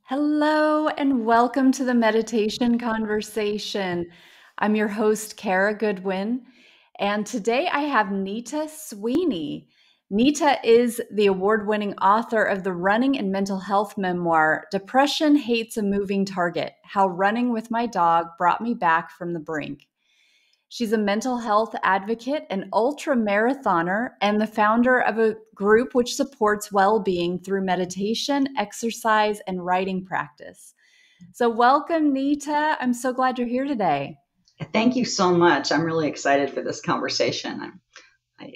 Hello and welcome to the Meditation Conversation. I'm your host, Kara Goodwin, and today I have Nita Sweeney. Nita is the award winning author of the running and mental health memoir, Depression Hates a Moving Target: How Running with My Dog Brought Me Back from the Brink. She's a mental health advocate, an ultra marathoner, and the founder of a group which supports well being through meditation, exercise, and writing practice. So, welcome, Nita. I'm so glad you're here today. Thank you so much. I'm really excited for this conversation. I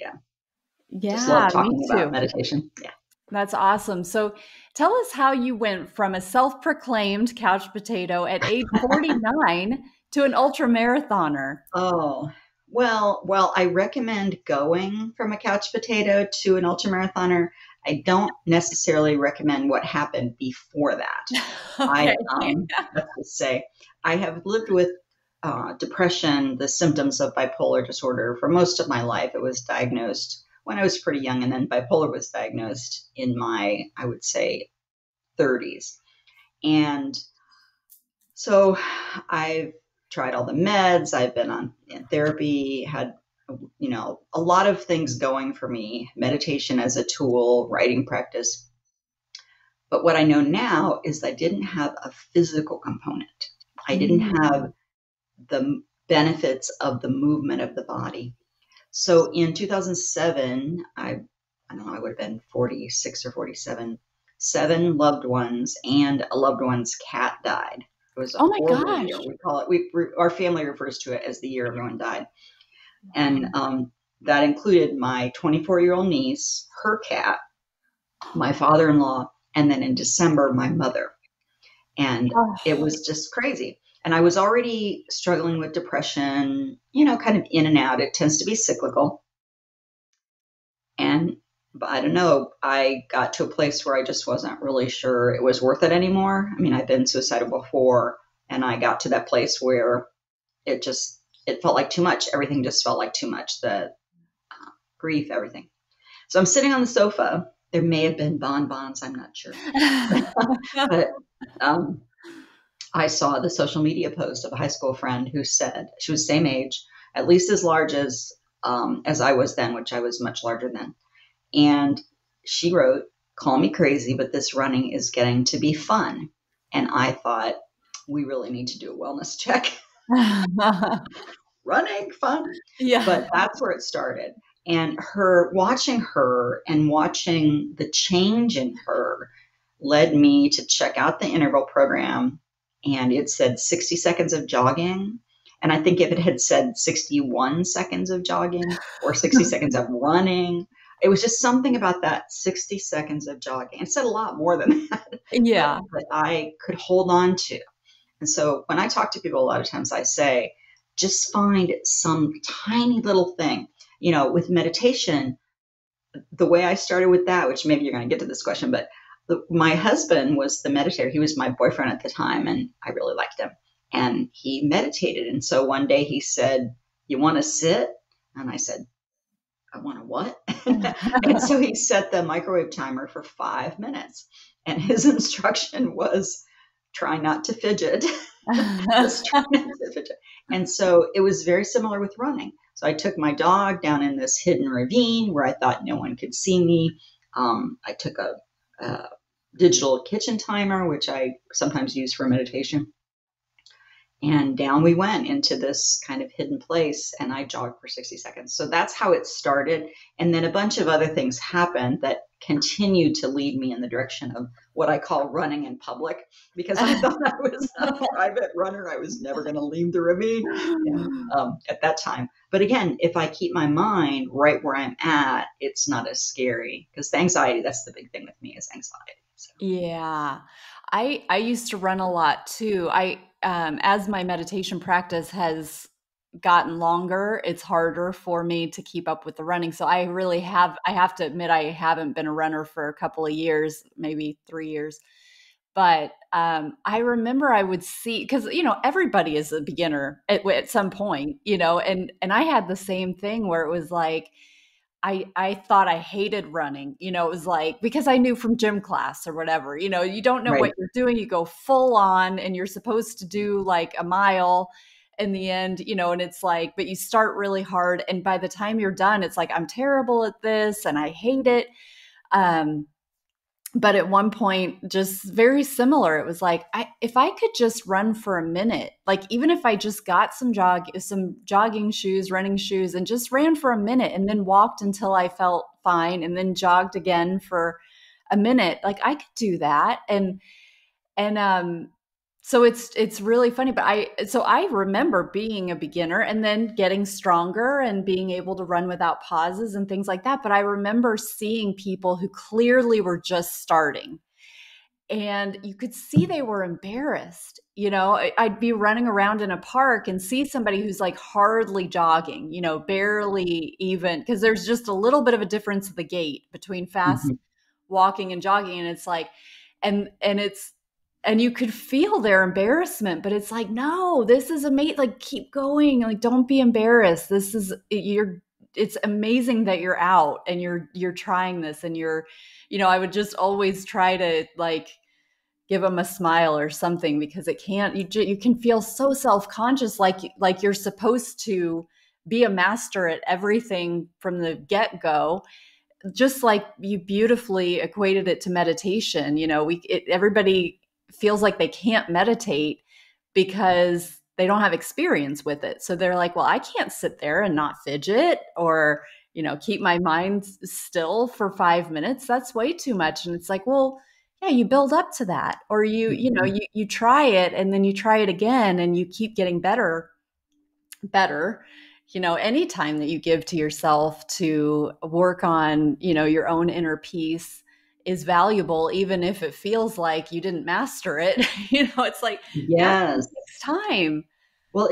just love Yeah, me talking about too. meditation. Yeah. That's awesome. So, tell us how you went from a self proclaimed couch potato at age 49 to an ultra marathoner. Oh, well, I recommend going from a couch potato to an ultramarathoner. I don't necessarily recommend what happened before that. Okay. Let's just say, I have lived with depression, the symptoms of bipolar disorder for most of my life. It was diagnosed when I was pretty young, and then bipolar was diagnosed in my, I would say, 30s. And so I've tried all the meds, I've been on therapy, had a lot of things going for me, meditation as a tool, writing practice. But what I know now is I didn't have a physical component. I didn't Mm. have the benefits of the movement of the body. So in 2007, I don't know, I would have been 46 or 47, seven loved ones and a loved one's cat died. It was a Oh my horrible year. gosh. We call it, our family refers to it as the year everyone died. And Wow. that included my 24-year-old niece, her cat, my father-in-law, and then in December, my mother. And it Oh. was just crazy. And I was already struggling with depression, kind of in and out. It tends to be cyclical. And but I don't know, I got to a place where I just wasn't really sure it was worth it anymore. I mean, I've been suicidal before, and I got to that place where it felt like too much. Everything just felt like too much. The grief, everything. So I'm sitting on the sofa. There may have been bonbons, I'm not sure. But um, I saw the social media post of a high school friend who said she was same age, at least as large as I was then, which I was much larger then. And she wrote, "Call me crazy, but this running is getting to be fun." And I thought, we really need to do a wellness check. Running, fun. Yeah. But that's where it started. And watching the change in her led me to check out the interval program. And it said 60 seconds of jogging. And I think if it had said 61 seconds of jogging or 60 seconds of running, it was just something about that 60 seconds of jogging. It said a lot more than that, that, Yeah. that I could hold on to. And so when I talk to people, a lot of times I say, just find some tiny little thing. With meditation, the way I started with that, which maybe you're going to get to this question, but my husband was the meditator. He was my boyfriend at the time, and I really liked him. And he meditated. And so one day he said, "You want to sit?" And I said, "I want to what?" And so he set the microwave timer for 5 minutes. And his instruction was try not to fidget. Just try not to fidget. And so it was very similar with running. So I took my dog down in this hidden ravine where I thought no one could see me. I took a digital kitchen timer, which I sometimes use for meditation. And down we went into this kind of hidden place, and I jogged for 60 seconds. So that's how it started. And then a bunch of other things happened that continued to lead me in the direction of what I call running in public, because I thought I was a private runner. I was never going to leave the ravine at that time. But again, if I keep my mind right where I'm at, it's not as scary, because the anxiety, that's the big thing with me, is anxiety. So. Yeah. I used to run a lot too. As my meditation practice has gotten longer, it's harder for me to keep up with the running. So I have to admit I haven't been a runner for a couple of years, maybe 3 years. But I remember I would see, because everybody is a beginner at some point, and I had the same thing where it was like I thought I hated running. You know, it was like, because I knew from gym class or whatever, you know, you don't know Right. what you're doing. You go full on and you're supposed to do like a mile in the end, you know, and it's like, but you start really hard. And by the time you're done, it's like, I'm terrible at this and I hate it. Um, but at one point, just very similar, it was like, if I could just run for a minute, like even if I just got some jogging shoes, running shoes, and just ran for a minute and then walked until I felt fine and then jogged again for a minute, like I could do that. And so it's really funny, but I remember being a beginner and then getting stronger and being able to run without pauses and things like that. But I remember seeing people who clearly were just starting, and you could see they were embarrassed. You know, I'd be running around in a park and see somebody who's like hardly jogging, you know, barely even, because there's just a little bit of a difference at the gait between fast Mhm. walking and jogging. And it's like, and it's, and you could feel their embarrassment, but it's like, no, this is amazing. Like, keep going. Like, don't be embarrassed. It's amazing that you're out and you're trying this, and you know, I would just always try to like give them a smile or something, because it can't, you can feel so self-conscious, like you're supposed to be a master at everything from the get-go, just like you beautifully equated it to meditation. You know, everybody feels like they can't meditate because they don't have experience with it. So they're like, well, I can't sit there and not fidget or, you know, keep my mind still for 5 minutes. That's way too much. And it's like, well, yeah, you build up to that, or you know, Mhm. you try it and then you try it again and you keep getting better. You know, any time that you give to yourself to work on, you know, your own inner peace is valuable, even if it feels like you didn't master it. You know, it's like mastering Yes. takes time. Well,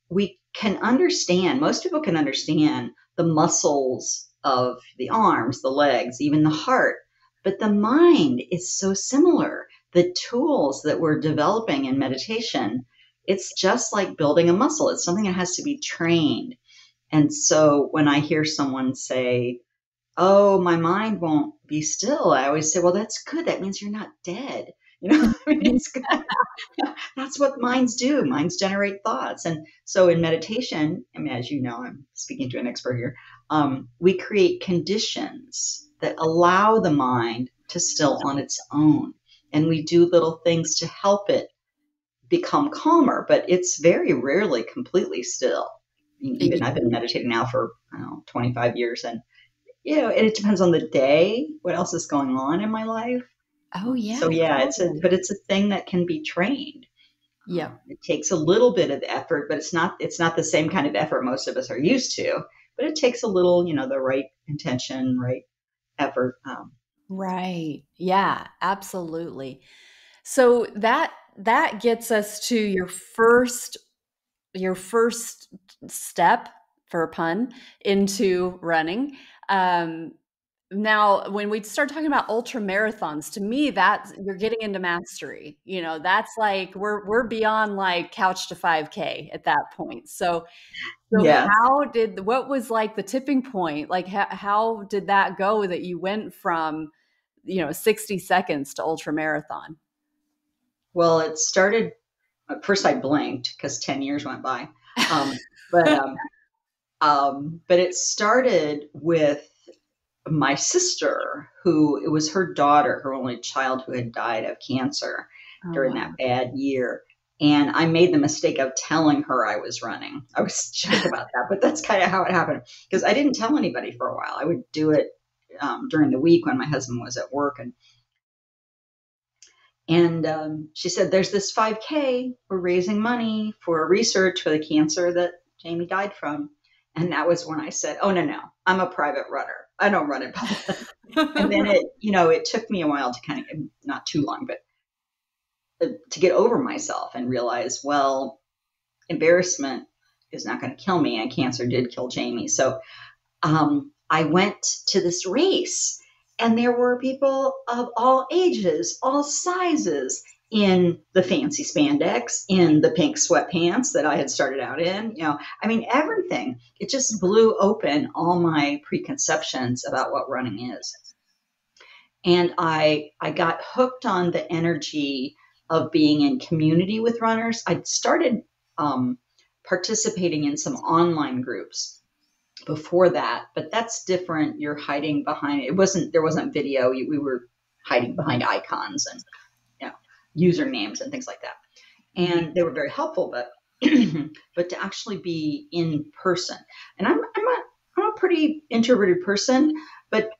we can understand, most people can understand the muscles of the arms, the legs, even the heart, but the mind is so similar. The tools that we're developing in meditation, it's just like building a muscle. It's something that has to be trained. And so when I hear someone say, oh, my mind won't be still, I always say, well, that's good. That means you're not dead. I mean, it's good. That's what minds do. Minds generate thoughts. And so in meditation, I mean, as you know, I'm speaking to an expert here, we create conditions that allow the mind to still on its own. And we do little things to help it become calmer, but it's very rarely completely still. Even I've been meditating now for, I don't know, 25 years. And, and it depends on the day, what else is going on in my life. Oh yeah, So yeah, totally. but it's a thing that can be trained. Yep. It takes a little bit of effort, but it's not the same kind of effort most of us are used to. But it takes a little, the right intention, right effort. Right. Yeah, absolutely. So that gets us to your first step, for a pun, into running. Um, Now, when we start talking about ultra marathons, to me, that's you're getting into mastery. You know, that's like we're beyond like couch to 5K at that point. So Yes. what was like the tipping point? Like how did that go that you went from, 60 seconds to ultra marathon? Well, it started. At first, I blinked because 10 years went by. Um, but but it started with my sister, who it was her daughter, her only child, who had died of cancer Oh during wow. that bad year. And I made the mistake of telling her I was running. I was joke about that, but that's kind of how it happened, because I didn't tell anybody for a while. I would do it during the week when my husband was at work, and she said, "There's this 5K. We're raising money for research for the cancer that Jamie died from." And that was when I said, "Oh no, no, I'm a private runner. I don't run in public." And then it took me a while to kind of, not too long, but to get over myself and realize, well, embarrassment is not going to kill me, and cancer did kill Jamie. So I went to this race, and there were people of all ages, all sizes, in the fancy spandex, in the pink sweatpants that I had started out in, I mean, everything. It just blew open all my preconceptions about what running is. And I got hooked on the energy of being in community with runners. I started participating in some online groups before that, but that's different. You're hiding behind there wasn't video. We were hiding behind icons and usernames and things like that. And they were very helpful, but but to actually be in person. And I'm a pretty introverted person, but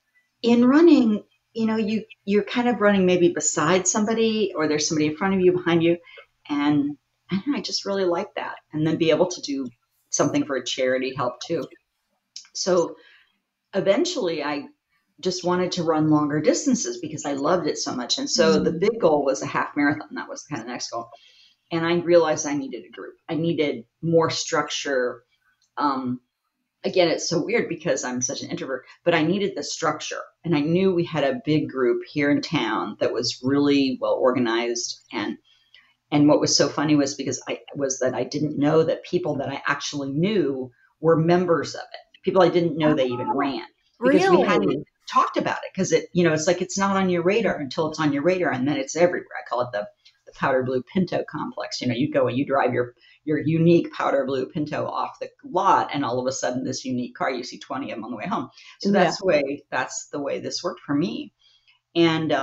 in running, you're kind of running maybe beside somebody, or there's somebody in front of you, behind you. And I just really like that. And then be able to do something for a charity help too. So eventually I just wanted to run longer distances because I loved it so much. And so the big goal was a half marathon. That was kind of the next goal. And I realized I needed a group. I needed more structure. Again, it's so weird because I'm such an introvert, but I needed the structure. And I knew we had a big group here in town that was really well organized. And what was so funny was that I didn't know that people that I actually knew were members of it. People I didn't know they even ran. Because really? We hadn't talked about it, because it's like it's not on your radar until it's on your radar, and then it's everywhere. I call it the powder blue Pinto complex. You go and you drive your unique powder blue Pinto off the lot, and all of a sudden this unique car, you see 20 of them on the way home. So that's the way this worked for me. And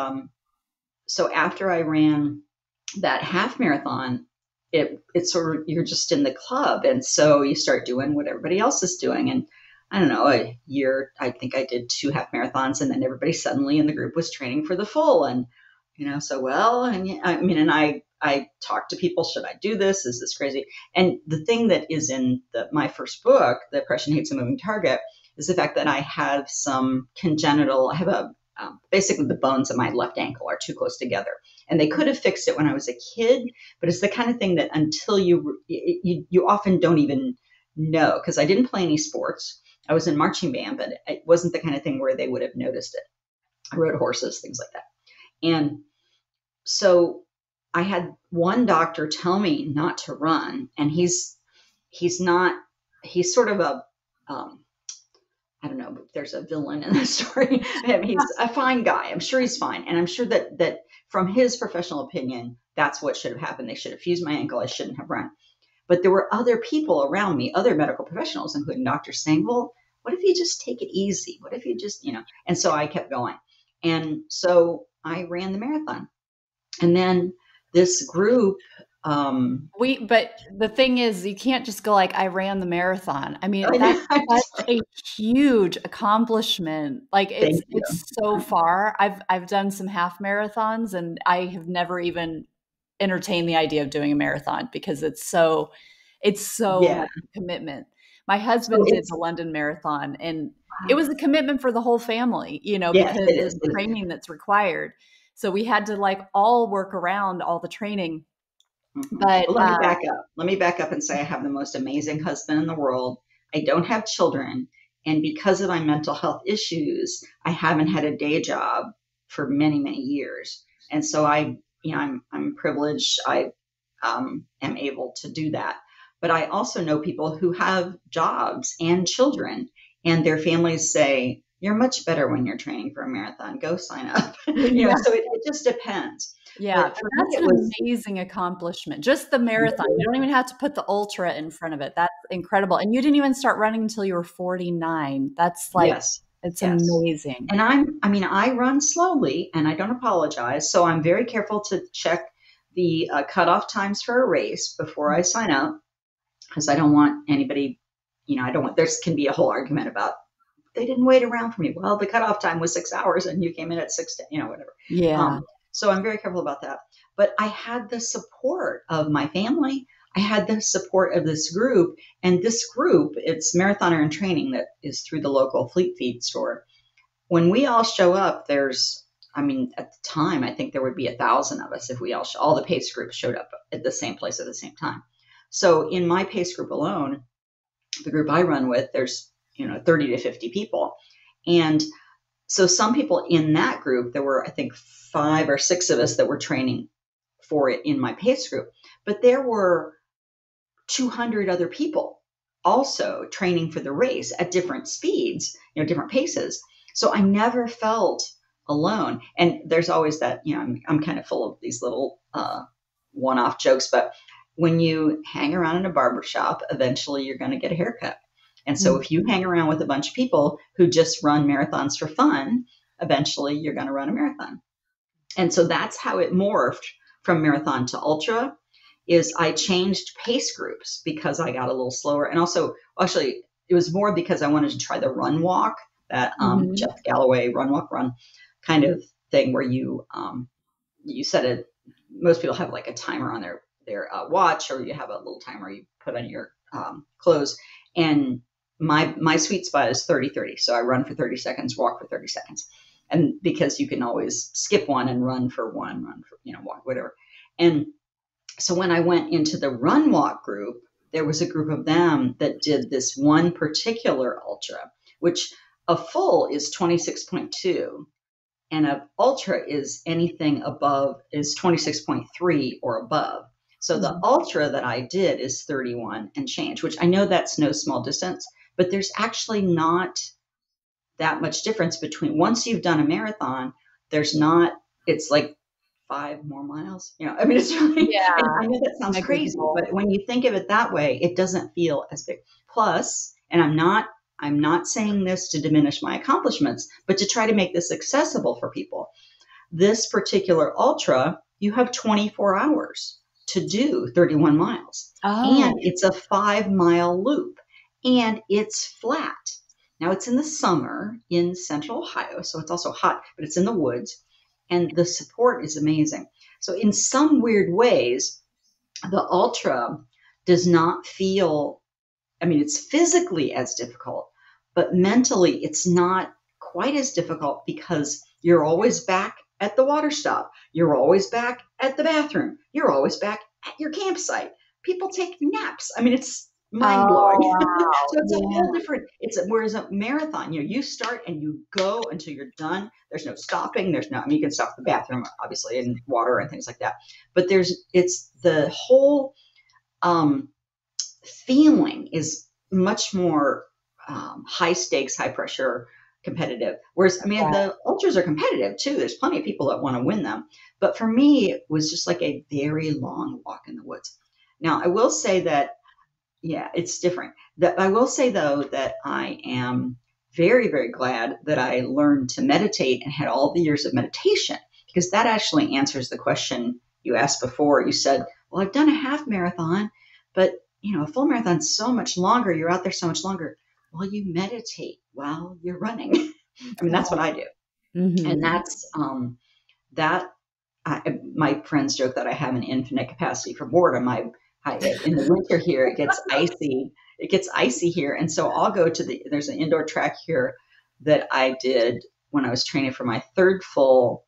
so after I ran that half marathon, it's sort of, you're just in the club, and so you start doing what everybody else is doing. And I don't know, a year, I think I did 2 half marathons, and then everybody suddenly in the group was training for the full. And, I talked to people, should I do this? Is this crazy? And the thing that is in my first book, The Depression Hates a Moving Target, is the fact that I have some basically the bones of my left ankle are too close together. And they could have fixed it when I was a kid, but it's the kind of thing that until you often don't even know, because I didn't play any sports. I was in marching band, but it wasn't the kind of thing where they would have noticed it. I rode horses, things like that. And so I had one doctor tell me not to run, and he's sort of a, I don't know, but there's a villain in the story. He's a fine guy. I'm sure he's fine. And I'm sure that from his professional opinion, that's what should have happened. They should have fused my ankle. I shouldn't have run. But there were other people around me, other medical professionals, including doctors, saying, well, what if you just take it easy? What if you just, And so I kept going. And so I ran the marathon. And then this group. But the thing is, you can't just go like, I ran the marathon. I mean, that's such a huge accomplishment. Like it's so far. I've done some half marathons, and I have never even entertained the idea of doing a marathon because it's so much commitment. My husband did the London Marathon, and it was a commitment for the whole family, because there's training that's required. So we had to all work around all the training. Mm-hmm. But let me back up and say I have the most amazing husband in the world. I don't have children. And because of my mental health issues, I haven't had a day job for many, many years. And so I'm privileged. I am able to do that. But I also know people who have jobs and children, and their families say, you're much better when you're training for a marathon. Go sign up. So it just depends. Yeah, that's an amazing accomplishment. Just the marathon. You don't even have to put the ultra in front of it. That's incredible. And you didn't even start running until you were 49. That's it's amazing. And I run slowly, and I don't apologize. So I'm very careful to check the cutoff times for a race before I sign up, because I don't want anybody, there can be a whole argument about, they didn't wait around for me. Well, the cutoff time was 6 hours and you came in at 6, whatever. Yeah. So I'm very careful about that. But I had the support of my family. I had the support of this group. And this group, it's Marathoner in Training, that is through the local Fleet Feed store. When we all show up, at the time, I think there would be 1,000 of us if we all the pace groups showed up at the same place at the same time. So in my pace group alone, the group I run with, there's 30 to 50 people. And so some people in that group, there were, I think, 5 or 6 of us that were training for it in my pace group, but there were 200 other people also training for the race at different speeds, different paces. So I never felt alone. And there's always that, I'm kind of full of these little one-off jokes, but when you hang around in a barbershop, eventually you're going to get a haircut. And so if you hang around with a bunch of people who just run marathons for fun, eventually you're going to run a marathon. And so that's how it morphed from marathon to ultra. Is I changed pace groups because I got a little slower. And also, actually, it was more because I wanted to try the run walk, that Jeff Galloway run walk run kind of thing where you set it. Most people have like a timer on their watch, or you have a little timer you put on your clothes. And my sweet spot is 30-30. So I run for 30 seconds, walk for 30 seconds. And because you can always skip one and run for walk, whatever. And so when I went into the run walk group, there was a group of them that did this one particular ultra, which a full is 26.2 and an ultra is anything above is 26.3 or above. So the ultra that I did is 31 and change, which I know that's no small distance, but there's actually not that much difference between once you've done a marathon, it's like 5 more miles. It's really, I know that sounds crazy, but when you think of it that way, it doesn't feel as big. Plus, and I'm not saying this to diminish my accomplishments, but to try to make this accessible for people. This particular ultra, you have 24 hours to do 31 miles. And it's a 5-mile loop and it's flat. Now it's in the summer in central Ohio, so it's also hot, but it's in the woods. And the support is amazing. So in some weird ways, the ultra does not feel, it's physically as difficult, but mentally it's not quite as difficult because you're always back at the water stop. You're always back at the bathroom. You're always back at your campsite. People take naps. It's mind blowing. Wow. So it's a whole different, whereas a marathon, you start and you go until you're done. There's no stopping. You can stop at the bathroom, obviously, and water and things like that. But it's the whole feeling is much more high stakes, high pressure, competitive. Whereas, the ultras are competitive too. There's plenty of people that want to win them. But for me, it was just like a very long walk in the woods. Now, I will say that, it's different. That I will say, though, that I am very, very glad that I learned to meditate and had all the years of meditation, because that actually answers the question you asked before. You said, well, I've done a half marathon, but, a full marathon's so much longer. You're out there so much longer. Well, you meditate while you're running. That's what I do. And that's my friends joke that I have an infinite capacity for boredom. In the winter here, it gets icy. It gets icy here. And so I'll go to there's an indoor track here that I did when I was training for my third full.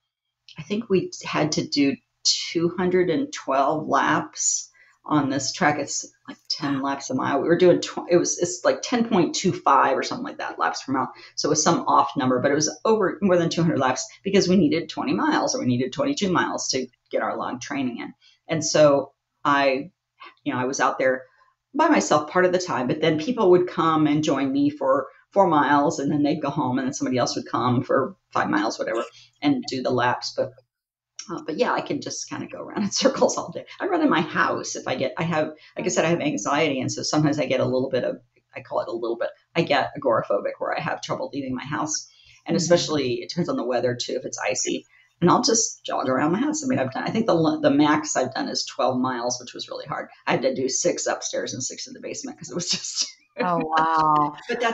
I think we had to do 212 laps on this track. It's like 10 laps a mile. We were doing, it's like 10.25 or something like that laps per mile. So it was some off number, but it was over more than 200 laps because we needed 20 miles or we needed 22 miles to get our long training in. And so I was out there by myself part of the time, but then people would come and join me for 4 miles and then they'd go home and then somebody else would come for 5 miles, whatever, and do the laps. But I can just kind of go around in circles all day. I run in my house if I have, like I said, I have anxiety. And so sometimes I get I get agoraphobic where I have trouble leaving my house. And especially it depends on the weather too, if it's icy. And I'll just jog around my house. I think the max I've done is 12 miles, which was really hard. I had to do 6 upstairs and 6 in the basement because it was just. Oh, wow. But I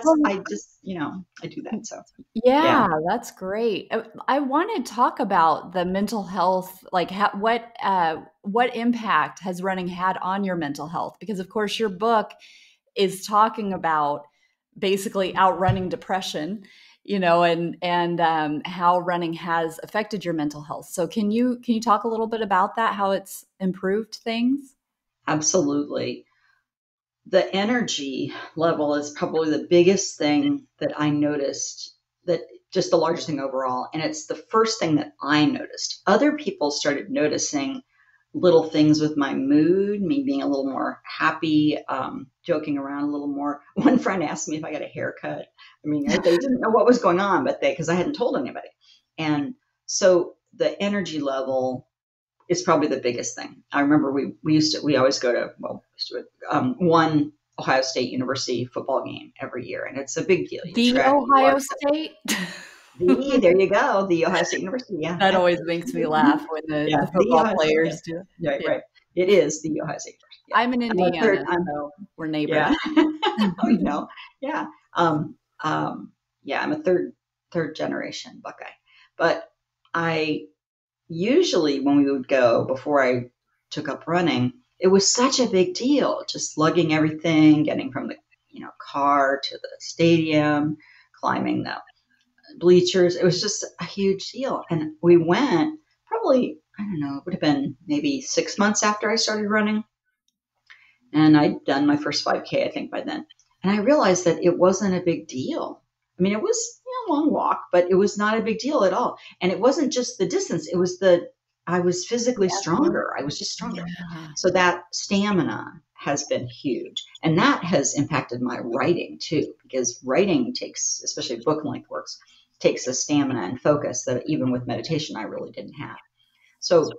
do that. So. Yeah, that's great. I want to talk about the mental health, like what impact has running had on your mental health? Because of course your book is talking about basically outrunning depression, and how running has affected your mental health. So can you talk a little bit about that, how it's improved things? Absolutely. The energy level is probably the biggest thing that I noticed, that just the largest thing overall. And it's the first thing that I noticed. Other people started noticing little things with my mood, me being a little more happy, joking around a little more. One friend asked me if I got a haircut. I mean, they didn't know what was going on, but because I hadn't told anybody. And so the energy level is probably the biggest thing. I remember we always go to, one Ohio State University football game every year, and it's a big deal. You The trek, you Ohio watch State. there you go, the Ohio State University. Yeah, That yep. always makes me laugh when Yeah, the the football Ohio State. players do it. Yeah, right, Yeah. right. It is the Ohio State University. Yeah, I'm in I'm a third. Indiana, so we're neighbors. Yeah. Oh, yeah. Um, yeah, I'm a third generation Buckeye, but I usually when we would go before I took up running, it was such a big deal, just lugging everything, getting from the car to the stadium, climbing the bleachers. It was just a huge deal. And we went probably, I don't know, it would have been maybe 6 months after I started running. And I'd done my first 5K, I think, by then. And I realized that it wasn't a big deal. I mean, it was a long walk, but it was not a big deal at all. And it wasn't just the distance, it was I was physically stronger. I was just stronger. Yeah. So that stamina has been huge. And that has impacted my writing too, because writing takes, especially book length works, takes a stamina and focus that even with meditation, I really didn't have. So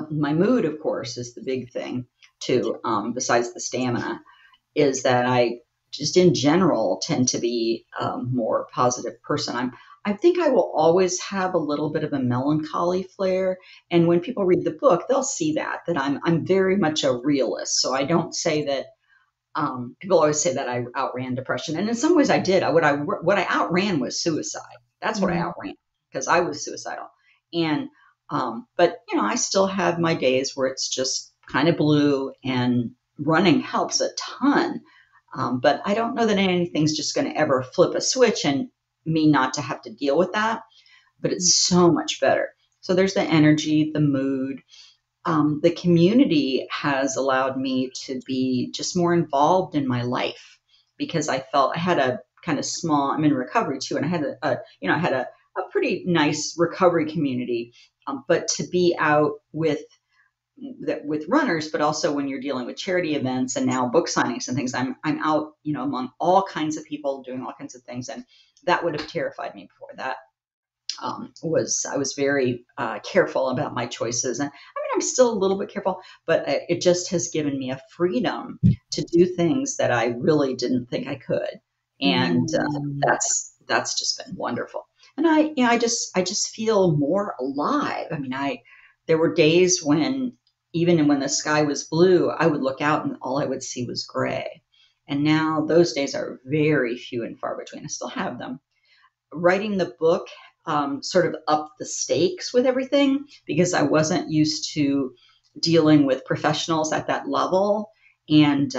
my mood, of course, is the big thing too, besides the stamina, is that I just in general tend to be a more positive person. I think I will always have a little bit of a melancholy flair. And when people read the book, they'll see that I'm very much a realist. So I don't say that, people always say that I outran depression. And in some ways I did. What I outran was suicide. That's what I outran, because I was suicidal. And, but I still have my days where it's just kind of blue, and running helps a ton. But I don't know that anything's just going to ever flip a switch and me not to have to deal with that. But it's so much better. So there's the energy, the mood. The community has allowed me to be just more involved in my life, because I felt I had a kind of small, I'm in recovery too. And I had I had a pretty nice recovery community. But to be out with runners, but also when you're dealing with charity events and now book signings and things, I'm out, among all kinds of people doing all kinds of things. And that would have terrified me before. That I was very careful about my choices. And I mean, I'm still a little bit careful, but it just has given me a freedom to do things that I really didn't think I could. And that's just been wonderful. And I just feel more alive. I mean, there were days when, even when the sky was blue, I would look out and all I would see was gray. And now those days are very few and far between. I still have them. Writing the book sort of upped the stakes with everything, because I wasn't used to dealing with professionals at that level. And,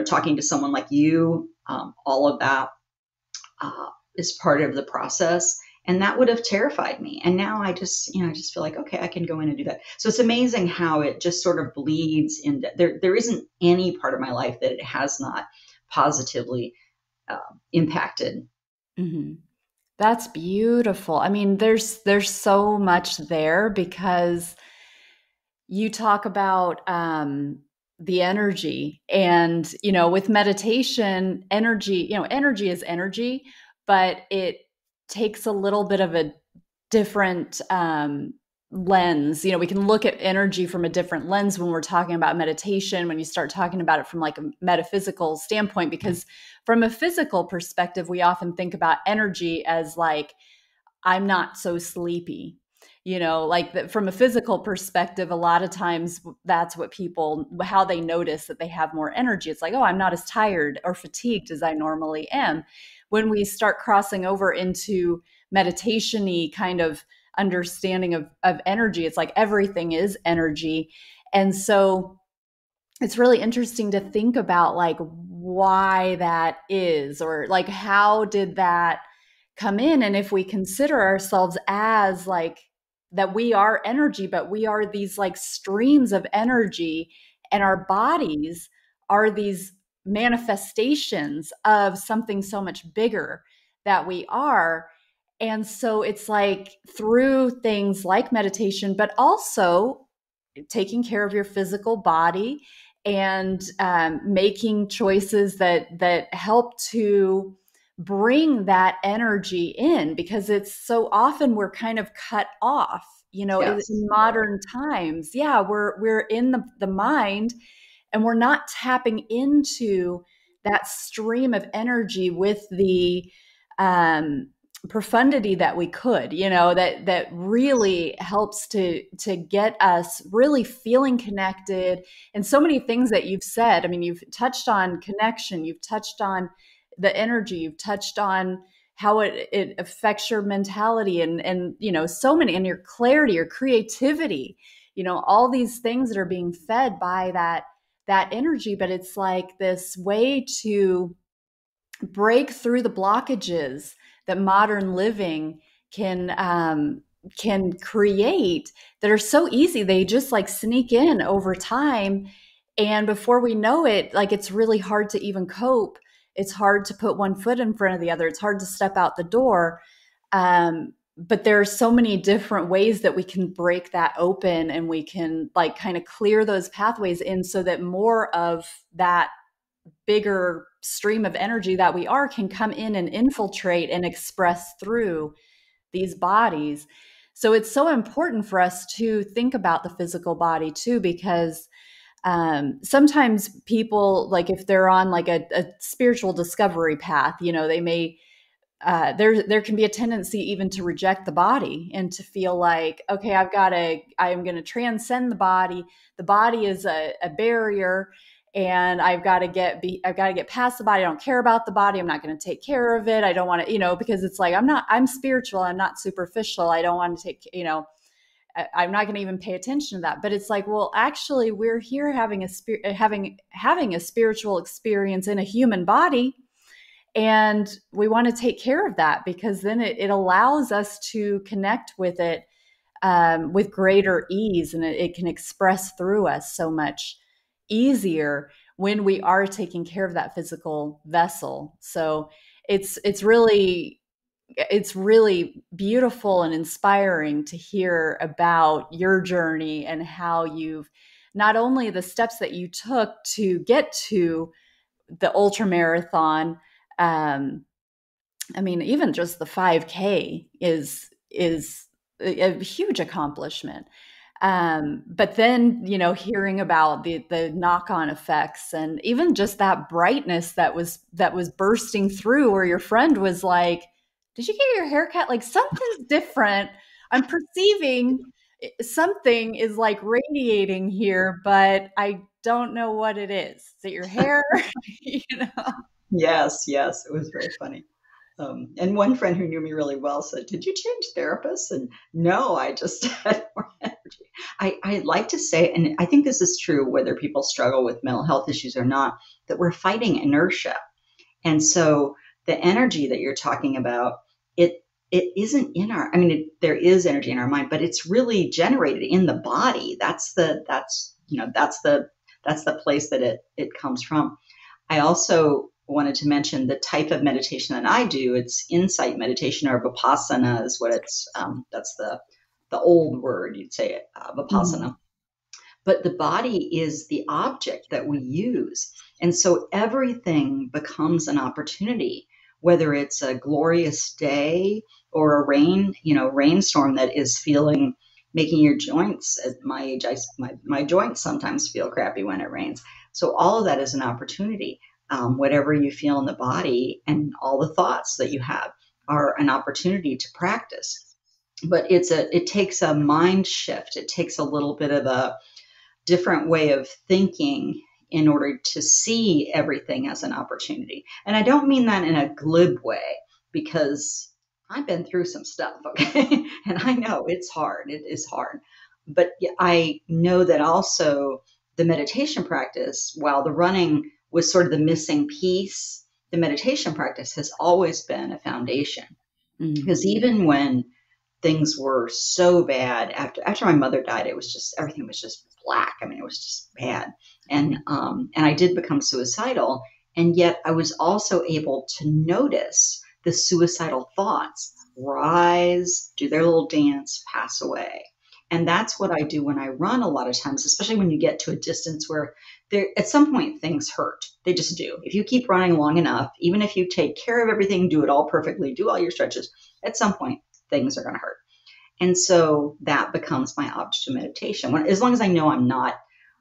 talking to someone like you, all of that is part of the process. And that would have terrified me. And now I just feel like, okay, I can go in and do that. So it's amazing how it just sort of bleeds into there isn't any part of my life that it has not positively impacted. Mm-hmm. That's beautiful. I mean, there's so much there, because you talk about the energy, and with meditation, energy is energy, but it takes a little bit of a different lens. We can look at energy from a different lens when we're talking about meditation, when you start talking about it from like a metaphysical standpoint, because from a physical perspective, we often think about energy as like, I'm not so sleepy. From a physical perspective, a lot of times that's what how they notice that they have more energy. It's like, oh, I'm not as tired or fatigued as I normally am. When we start crossing over into meditation-y kind of understanding of energy, it's like everything is energy. And so it's really interesting to think about like why that is, or like how did that come in. And if we consider ourselves as like that, we are energy, but we are these like streams of energy, and our bodies are these manifestations of something so much bigger that we are. And so it's like through things like meditation, but also taking care of your physical body and making choices that help to bring that energy in, because it's so often we're kind of cut off, in Yes. modern times. Yeah, we're in the mind, and we're not tapping into that stream of energy with the profundity that we could, that really helps to get us really feeling connected. And so many things that you've said, I mean, you've touched on connection, you've touched on the energy, you've touched on how it affects your mentality, and so many, and your clarity, your creativity, all these things that are being fed by that energy. But it's like this way to break through the blockages that modern living can create, that are so easy. They just like sneak in over time, and before we know it, like, it's really hard to even cope. It's hard to put one foot in front of the other. It's hard to step out the door. But there are so many different ways that we can break that open, and we can like kind of clear those pathways in, so that more of that bigger stream of energy that we are can come in and infiltrate and express through these bodies. So it's so important for us to think about the physical body too, because sometimes people, like if they're on like a spiritual discovery path, they may there can be a tendency even to reject the body, and to feel like, okay, I am going to transcend the body. The body is a barrier, and I've got to get past the body. I don't care about the body. I'm not going to take care of it. I don't want to, because it's like, I'm spiritual. I'm not superficial. I don't want to take, I'm not going to even pay attention to that. But it's like, well, actually we're here having a spiritual experience in a human body. And we want to take care of that, because then it allows us to connect with it with greater ease, and it can express through us so much easier when we are taking care of that physical vessel. So it's really beautiful and inspiring to hear about your journey, and how you've, not only the steps that you took to get to the ultra marathon. I mean, even just the 5K is a huge accomplishment. But then, hearing about the knock-on effects, and even just that brightness that was bursting through, where your friend was like, "Did you get your hair cut? Like, something's different. I'm perceiving something is like radiating here, but I don't know what it is. Is it your hair?" you know? Yes, yes, it was very funny. And one friend who knew me really well said, "Did you change therapists?" And no, I just had more energy. I like to say, and I think this is true whether people struggle with mental health issues or not, that we're fighting inertia. And so the energy that you're talking about, it isn't in our, I mean, there is energy in our mind, but it's really generated in the body. That's the place that it comes from. I also wanted to mention the type of meditation that I do. It's insight meditation, or vipassana is what that's the old word, you'd say, vipassana. Mm-hmm. But the body is the object that we use. And so everything becomes an opportunity, whether it's a glorious day or a rainstorm that is making your joints. At my age, my joints sometimes feel crappy when it rains. So all of that is an opportunity. Whatever you feel in the body and all the thoughts that you have are an opportunity to practice. But it takes a mind shift. It takes a little bit of a different way of thinking in order to see everything as an opportunity. And I don't mean that in a glib way, because I've been through some stuff, okay? And I know it's hard. It is hard. But I know that also the meditation practice, while the running was sort of the missing piece, the meditation practice has always been a foundation. Mm-hmm. Because even when things were so bad, after my mother died, everything was just black. I mean, it was just bad. And I did become suicidal. And yet I was also able to notice the suicidal thoughts rise, do their little dance, pass away. And that's what I do when I run a lot of times, especially when you get to a distance where there, at some point things hurt. They just do. If you keep running long enough, even if you take care of everything, do it all perfectly, do all your stretches, at some point things are going to hurt. And so that becomes my object of meditation. As long as I know I'm not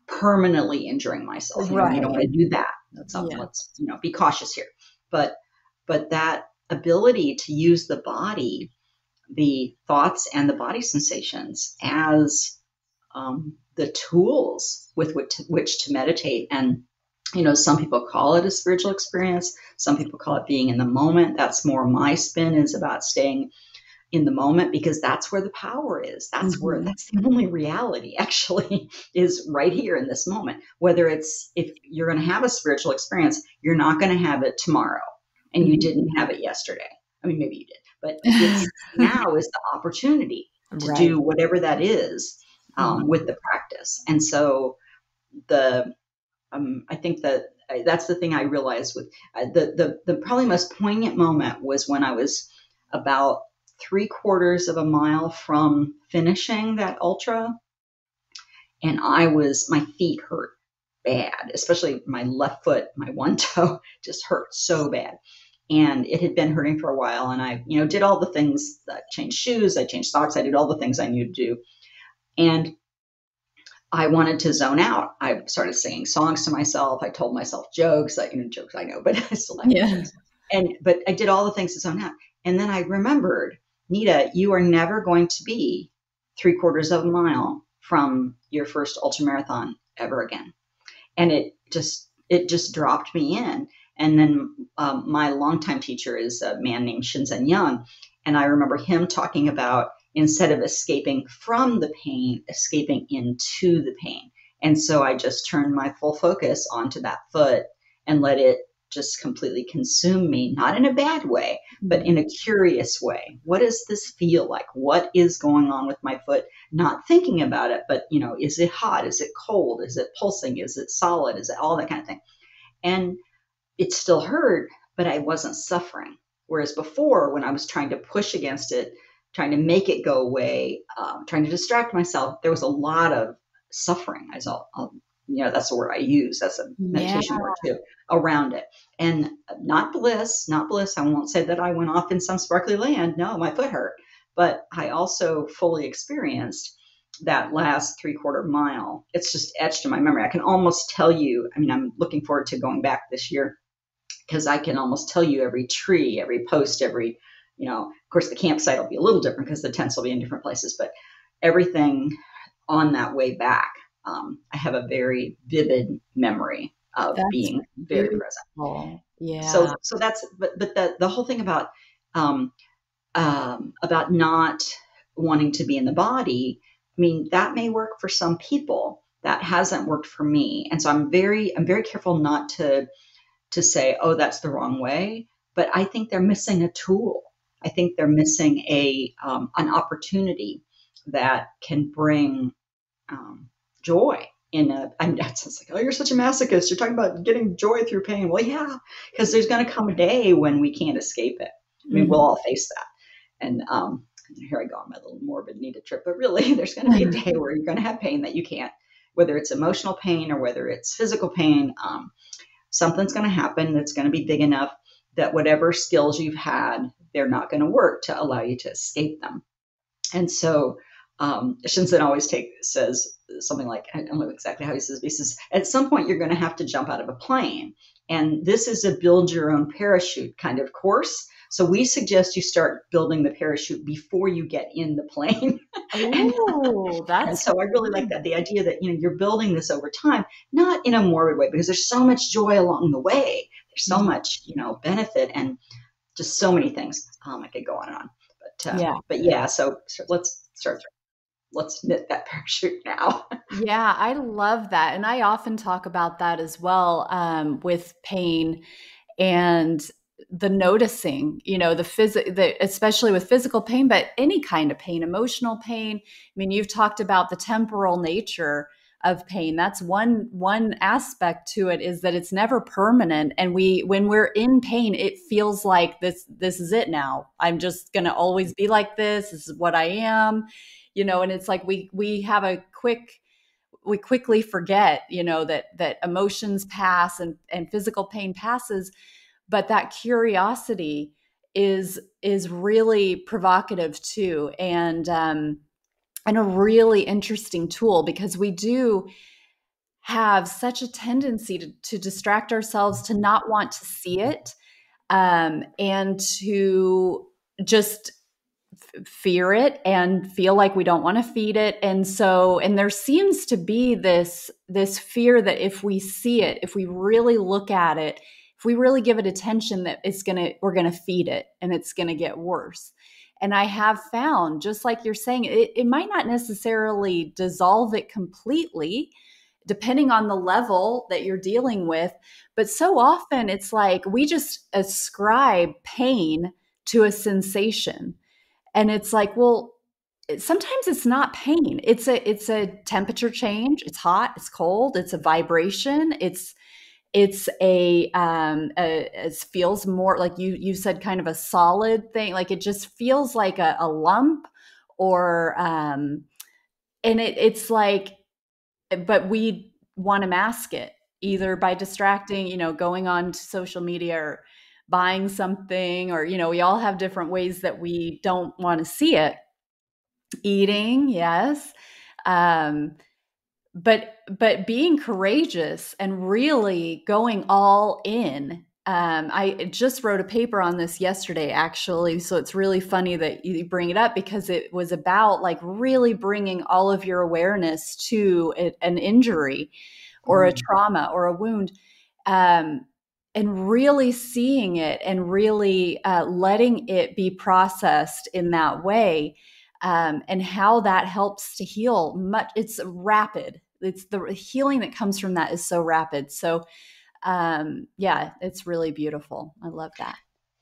permanently injuring myself, you know, you don't want to do that. That's something. Let's, be cautious here. But that ability to use the body, the thoughts and the body sensations as the tools with which to meditate. And, some people call it a spiritual experience. Some people call it being in the moment. That's more my spin, is about staying in the moment, because that's where the power is. That's the only reality actually is right here in this moment. Whether if you're going to have a spiritual experience, you're not going to have it tomorrow, and you didn't have it yesterday. I mean, maybe you did, but now is the opportunity to do whatever that is with the practice. And so I think that's the thing I realized with the probably most poignant moment was when I was about 3/4 of a mile from finishing that ultra. And my feet hurt bad, especially my left foot, my one toe just hurt so bad. And it had been hurting for a while. And I, did all the things. I changed shoes, I changed socks, I did all the things I needed to do. And I wanted to zone out. I started singing songs to myself. I told myself jokes, jokes I know, but I still like jokes. But I did all the things to zone out. And then I remembered, Nita, you are never going to be 3/4 of a mile from your first ultramarathon ever again. And it just dropped me in. And then my longtime teacher is a man named Shinzen Young. And I remember him talking about, instead of escaping from the pain, escaping into the pain. And so I just turned my full focus onto that foot and let it just completely consume me, not in a bad way, but in a curious way. What does this feel like? What is going on with my foot? Not thinking about it, but, is it hot? Is it cold? Is it pulsing? Is it solid? Is it all that kind of thing? And it still hurt, but I wasn't suffering. Whereas before, when I was trying to push against it, trying to make it go away, trying to distract myself, there was a lot of suffering. That's the word I use. That's a meditation word too, around it. And not bliss. I won't say that I went off in some sparkly land. No, my foot hurt. But I also fully experienced that last 3/4 mile. It's just etched in my memory. I can almost tell you, I'm looking forward to going back this year, because I can almost tell you every tree, every post, every, of course the campsite will be a little different because the tents will be in different places, but everything on that way back, I have a very vivid memory of being very present. Yeah. So that's, but the whole thing about not wanting to be in the body, that may work for some people. That hasn't worked for me. And so I'm very careful not to say, oh, that's the wrong way. But I think they're missing a tool. I think they're missing an opportunity that can bring joy that sounds like, oh, you're such a masochist. You're talking about getting joy through pain. Well, yeah, because there's going to come a day when we can't escape it. We'll all face that. And here I go on my little morbid Nita trip, but really there's going to be a day where you're going to have pain that you can't, whether it's emotional pain or whether it's physical pain, something's going to happen that's going to be big enough that whatever skills you've had, they're not going to work to allow you to escape them. And so Shinzen always says something like, I don't know exactly how he says, at some point you're going to have to jump out of a plane. And this is a build your own parachute kind of course. So we suggest you start building the parachute before you get in the plane. Oh, that's and so I really like that. The idea that, you're building this over time, not in a morbid way, because there's so much joy along the way. There's so much, benefit and just so many things. I could go on and on, but yeah, so let's start. Let's knit that parachute now. Yeah, I love that. And I often talk about that as well, with pain and the noticing, especially with physical pain, but any kind of pain, emotional pain. You've talked about the temporal nature of pain. That's one aspect to it, is that it's never permanent. And when we're in pain, it feels like this is it now. I'm just going to always be like this. This is what I am, and it's like we quickly forget, that emotions pass and physical pain passes, but that curiosity is really provocative too, and a really interesting tool, because we do have such a tendency to distract ourselves, to not want to see it, and to just fear it and feel like we don't want to feed it. And there seems to be this fear that if we see it, if we really look at it, if we really give it attention, that we're going to feed it and it's going to get worse. And I have found, just like you're saying, it might not necessarily dissolve it completely, depending on the level that you're dealing with. But so often it's like we just ascribe pain to a sensation. And it's like, well, sometimes it's not pain. It's a temperature change. It's hot, it's cold, it's a vibration. It's it feels more like you said, kind of a solid thing. Like it just feels like a lump, or and it's like, but we want to mask it either by distracting, going on to social media, or buying something, or, we all have different ways that we don't want to see it. Eating, yes. But being courageous and really going all in. I just wrote a paper on this yesterday, actually. So it's really funny that you bring it up, because it was about like really bringing all of your awareness to an injury or a trauma or a wound, and really seeing it and really letting it be processed in that way, and how that helps to heal. It's rapid. It's the healing that comes from that is so rapid. So yeah, it's really beautiful. I love that.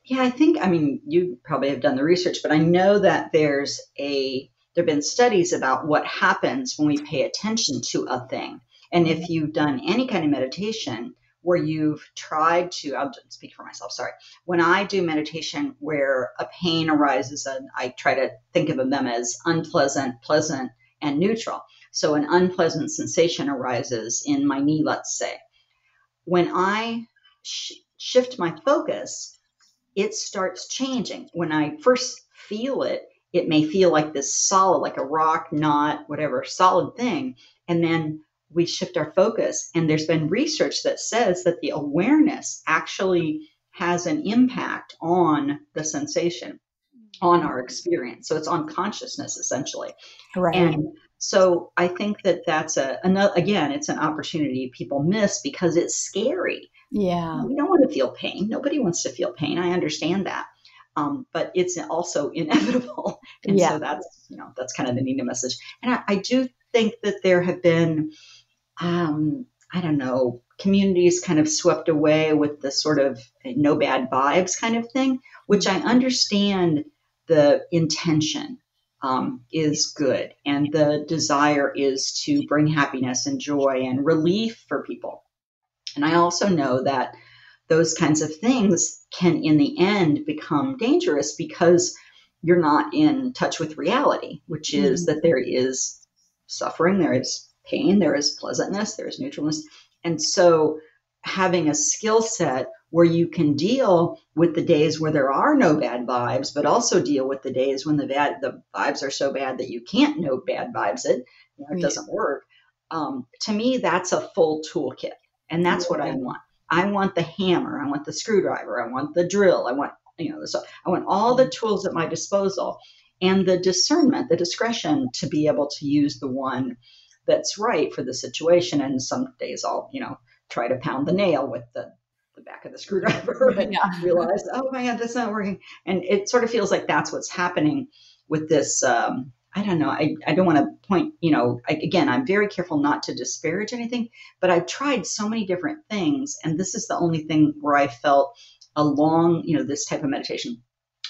Yeah, I mean, you probably have done the research, but I know that there have been studies about what happens when we pay attention to a thing. And if you've done any kind of meditation where you've tried to, I'll speak for myself, sorry. When I do meditation where a pain arises, and I try to think of them as unpleasant, pleasant, and neutral. So an unpleasant sensation arises in my knee, let's say. When I shift my focus, it starts changing. When I first feel it, it may feel like this solid, like a rock, knot, whatever, solid thing. And then we shift our focus. And there's been research that says that the awareness actually has an impact on the sensation, on our experience. So it's on consciousness, essentially. Right. And so I think that that's again, it's an opportunity people miss because it's scary. Yeah. We don't want to feel pain. Nobody wants to feel pain. I understand that. But it's also inevitable. And so that's kind of the Nita message. And I do think that there have been, I don't know, communities kind of swept away with the sort of no bad vibes kind of thing, which I understand the intention is good. And the desire is to bring happiness and joy and relief for people. And I also know that those kinds of things can, in the end, become dangerous because you're not in touch with reality, which is that there is suffering, there is pain, there is pleasantness, there is neutralness. And so having a skill set where you can deal with the days where there are no bad vibes, but also deal with the days when the vibes are so bad that you can't no bad vibes it, it doesn't work. To me, that's a full toolkit. And that's what I want. I want the hammer. I want the screwdriver. I want the drill. I want, I want all the tools at my disposal and the discernment, the discretion to be able to use the one that's right for the situation. And some days I'll, try to pound the nail with the back of the screwdriver and realize, oh my God, that's not working. And it sort of feels like that's what's happening with this. I don't know. I don't want to point, again, I'm very careful not to disparage anything, but I've tried so many different things. And this is the only thing where I felt this type of meditation,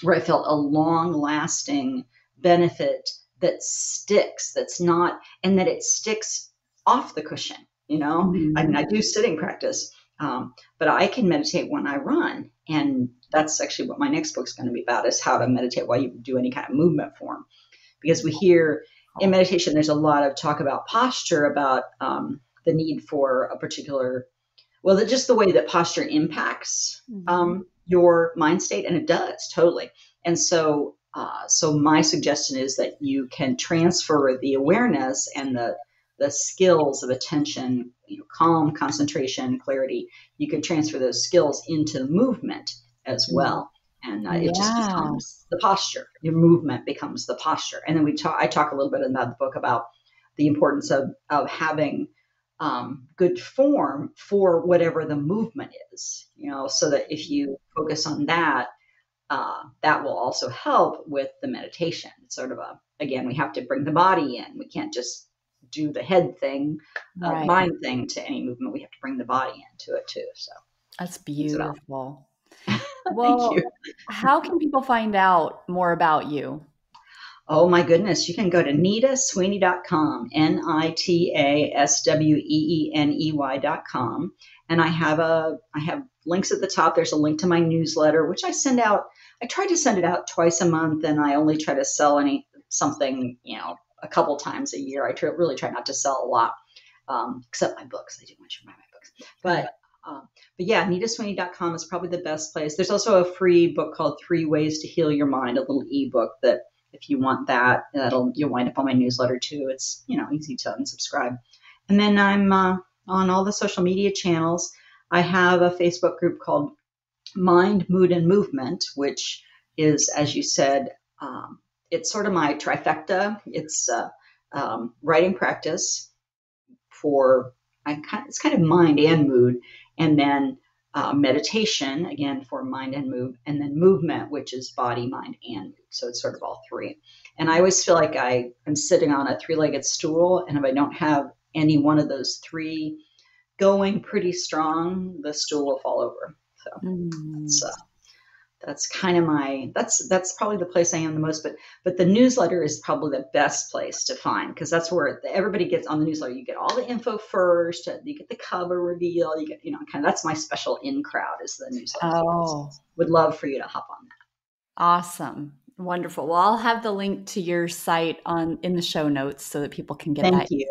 where I felt a long lasting benefit that sticks, and that it sticks off the cushion. I mean, I do sitting practice, but I can meditate when I run. And that's actually what my next book's going to be about, is how to meditate while you do any kind of movement form. Because we hear in meditation, there's a lot of talk about posture, about the need for a particular, well, just the way that posture impacts your mind state. And it does totally. And so my suggestion is that you can transfer the awareness and the skills of attention, calm, concentration, clarity. You can transfer those skills into movement as well. And it just becomes the posture. Your movement becomes the posture. And then I talk a little bit about the book about the importance of having good form for whatever the movement is, so that if you focus on that, that will also help with the meditation. It's sort of again, we have to bring the body in. We can't just do the head thing, mind thing to any movement. We have to bring the body into it too. So that's beautiful. Well, thank you. How can people find out more about you? Oh my goodness. You can go to nitasweeney.com, NITASWEENEY.com. And I have links at the top. There's a link to my newsletter, which I send out. I try to send it out twice a month, and I only try to sell something, a couple times a year. I really try not to sell a lot, except my books. I do want you to buy my books. But yeah, nitasweeney.com is probably the best place. There's also a free book called 3 Ways to Heal Your Mind, a little ebook that if you want that, you'll wind up on my newsletter too. It's, easy to unsubscribe. And then I'm on all the social media channels. I have a Facebook group called Mind, Mood, and Movement, which is, as you said, it's sort of my trifecta. It's writing practice it's kind of mind and mood, and then meditation, again, for mind and mood, and then movement, which is body, mind, and mood. So it's sort of all three. And I always feel like I am sitting on a 3-legged stool, and if I don't have any one of those three going pretty strong, the stool will fall over. So that's kind of that's probably the place I am the most, but the newsletter is probably the best place to find, because that's where everybody gets on the newsletter. You get all the info first, you get the cover reveal, you get, kind of, that's my special in crowd, is the newsletter. So would love for you to hop on that. Awesome. Wonderful. Well, I'll have the link to your site in the show notes so that people can get that. Thank you.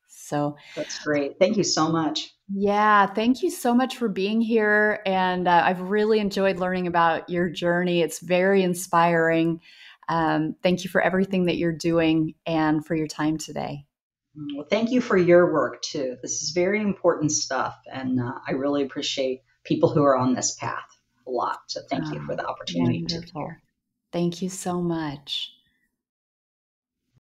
So that's great. Thank you so much. Yeah, thank you so much for being here. And I've really enjoyed learning about your journey. It's very inspiring. Thank you for everything that you're doing and for your time today. Well, thank you for your work too. This is very important stuff. And I really appreciate people who are on this path a lot. So thank you for the opportunity to be here. Thank you so much.